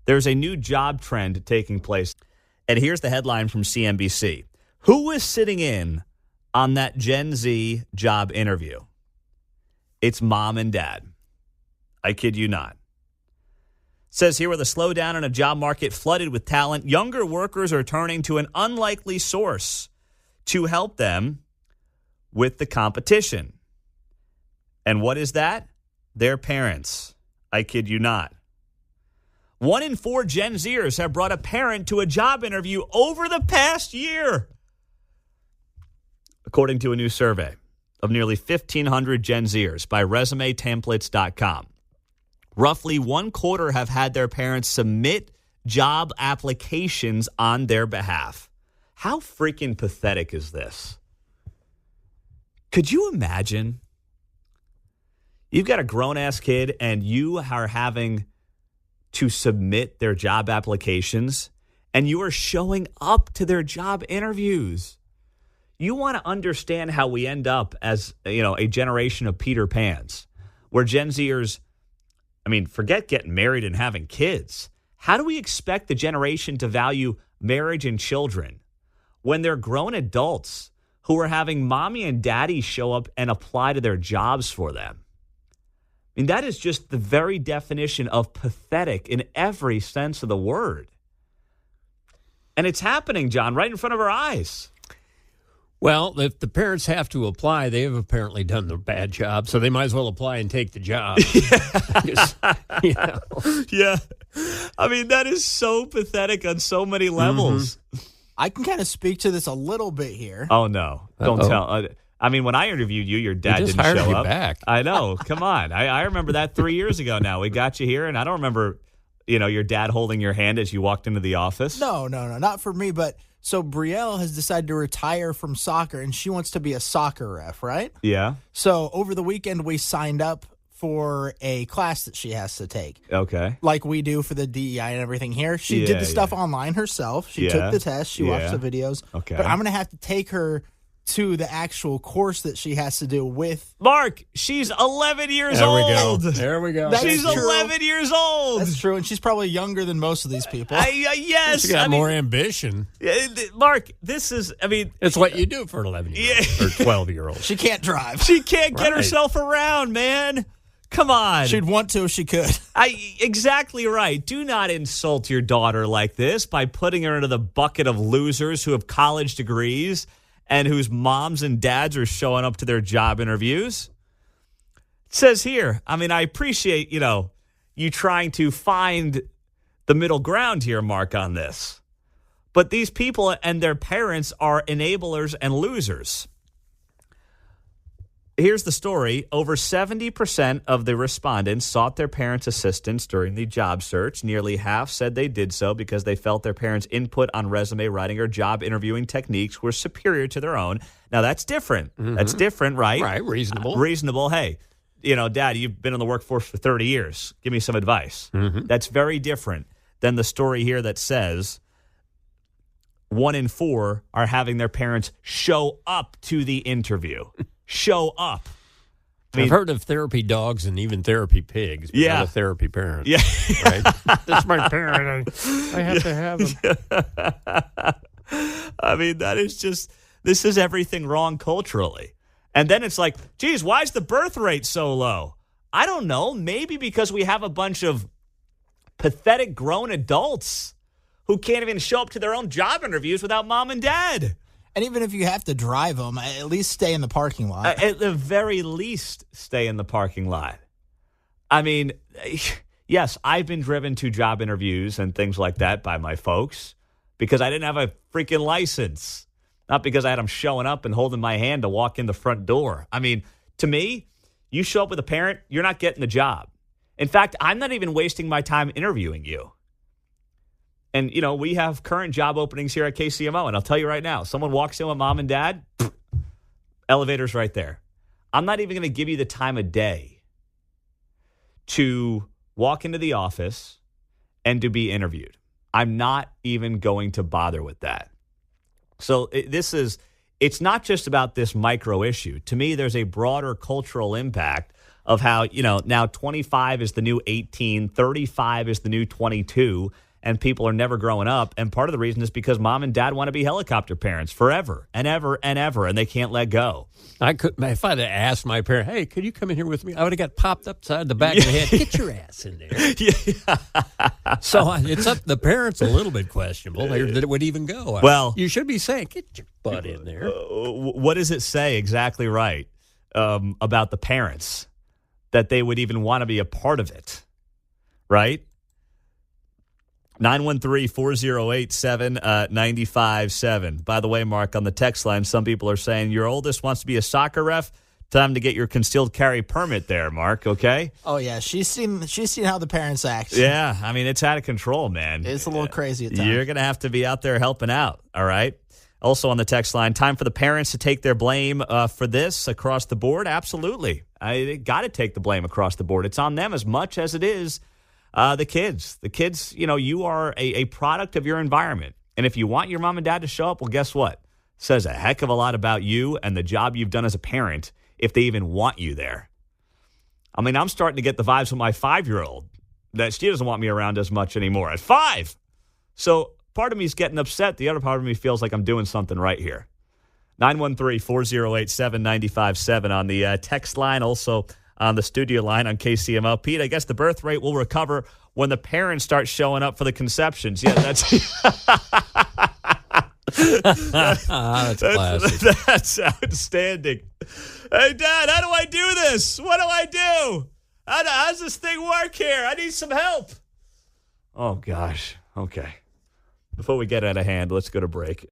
There's a new job trend taking place. And here's the headline from CNBC. Who was sitting in on that Gen Z job interview? It's mom and dad. I kid you not. Says here, with a slowdown in a job market flooded with talent, younger workers are turning to an unlikely source to help them with the competition. And what is that? Their parents. I kid you not. 1 in 4 Gen Zers have brought a parent to a job interview over the past year, according to a new survey of nearly 1,500 Gen Zers by ResumeTemplates.com. Roughly 1/4 have had their parents submit job applications on their behalf. How freaking pathetic is this? Could you imagine? You've got a grown-ass kid and you are having to submit their job applications and you are showing up to their job interviews. You want to understand how we end up as, a generation of Peter Pans, where Gen Zers, forget getting married and having kids. How do we expect the generation to value marriage and children when they're grown adults who are having mommy and daddy show up and apply to their jobs for them? That is just the very definition of pathetic in every sense of the word. And it's happening, John, right in front of our eyes. Well, if the parents have to apply, they have apparently done the bad job, so they might as well apply and take the job. Yeah. That is so pathetic on so many levels. Mm-hmm. I can kind of speak to this a little bit here. Oh, no. Don't tell. When I interviewed you, your dad didn't show up. Back. I know. Come on. I remember that 3 years ago now. We got you here, and I don't remember, your dad holding your hand as you walked into the office. No. Not for me, but so Brielle has decided to retire from soccer, and she wants to be a soccer ref, right? Yeah. So over the weekend, we signed up for a class that she has to take. Okay. Like we do for the DEI and everything here. She did the stuff online herself. She took the test. She watched the videos. Okay. But I'm going to have to take her to the actual course that she has to do with. Mark, she's 11 years old. There we go. She's 11 years old. That's true, and she's probably younger than most of these people. Yes. She got more ambition. Mark, this is, It's what you do for an 11-year-old or 12-year-old. She can't drive. She can't get herself around, man. Come on. She'd want to if she could. Exactly right. Do not insult your daughter like this by putting her into the bucket of losers who have college degrees and whose moms and dads are showing up to their job interviews. It says here, I appreciate, you trying to find the middle ground here, Mark, on this. But these people and their parents are enablers and losers. Here's the story. Over 70% of the respondents sought their parents' assistance during the job search. Nearly half said they did so because they felt their parents' input on resume writing or job interviewing techniques were superior to their own. Now, that's different. Mm-hmm. That's different, right? Right, reasonable. Reasonable. Hey, Dad, you've been in the workforce for 30 years. Give me some advice. Mm-hmm. That's very different than the story here that says 1 in 4 are having their parents show up to the interview. Show up. I've heard of therapy dogs and even therapy pigs, but not a therapy parent. Yeah. Right? That's my parent. I have to have him. That is just, this is everything wrong culturally. And then it's like, geez, why is the birth rate so low? I don't know. Maybe because we have a bunch of pathetic grown adults who can't even show up to their own job interviews without mom and dad. And even if you have to drive them, at least stay in the parking lot. At the very least, stay in the parking lot. Yes, I've been driven to job interviews and things like that by my folks because I didn't have a freaking license. Not because I had them showing up and holding my hand to walk in the front door. To me, you show up with a parent, you're not getting the job. In fact, I'm not even wasting my time interviewing you. And, we have current job openings here at KCMO. And I'll tell you right now, someone walks in with mom and dad, elevator's right there. I'm not even going to give you the time of day to walk into the office and to be interviewed. I'm not even going to bother with that. So it's not just about this micro issue. To me, there's a broader cultural impact of how, now 25 is the new 18, 35 is the new 22, and people are never growing up. And part of the reason is because mom and dad want to be helicopter parents forever and ever and ever, and they can't let go. If I'd have asked my parent, hey, could you come in here with me? I would have got popped upside the back of the head. Get your ass in there. Yeah. So it's up. The parents a little bit questionable that it would even go. Well, you should be saying, get your butt in there. What does it say exactly right about the parents that they would even want to be a part of it? Right? 913-408-7957. By the way, Mark, on the text line, some people are saying your oldest wants to be a soccer ref. Time to get your concealed carry permit there, Mark, okay? Oh, yeah. She's seen how the parents act. Yeah, I mean, it's out of control, man. It's a little crazy at times. You're going to have to be out there helping out, all right? Also on the text line, time for the parents to take their blame for this across the board? Absolutely. They got to take the blame across the board. It's on them as much as it is the kids. The kids, you are a product of your environment. And if you want your mom and dad to show up, well, guess what? Says a heck of a lot about you and the job you've done as a parent if they even want you there. I mean, I'm starting to get the vibes from my 5-year-old that she doesn't want me around as much anymore at 5. So part of me is getting upset. The other part of me feels like I'm doing something right here. 913-408-7957 on the text line. Also on the studio line on KCML. Pete, I guess the birth rate will recover when the parents start showing up for the conceptions. Yeah, that's classic. That's outstanding. Hey, Dad, how do I do this? What do I do? How's this thing work here? I need some help. Oh, gosh. Okay. Before we get out of hand, let's go to break.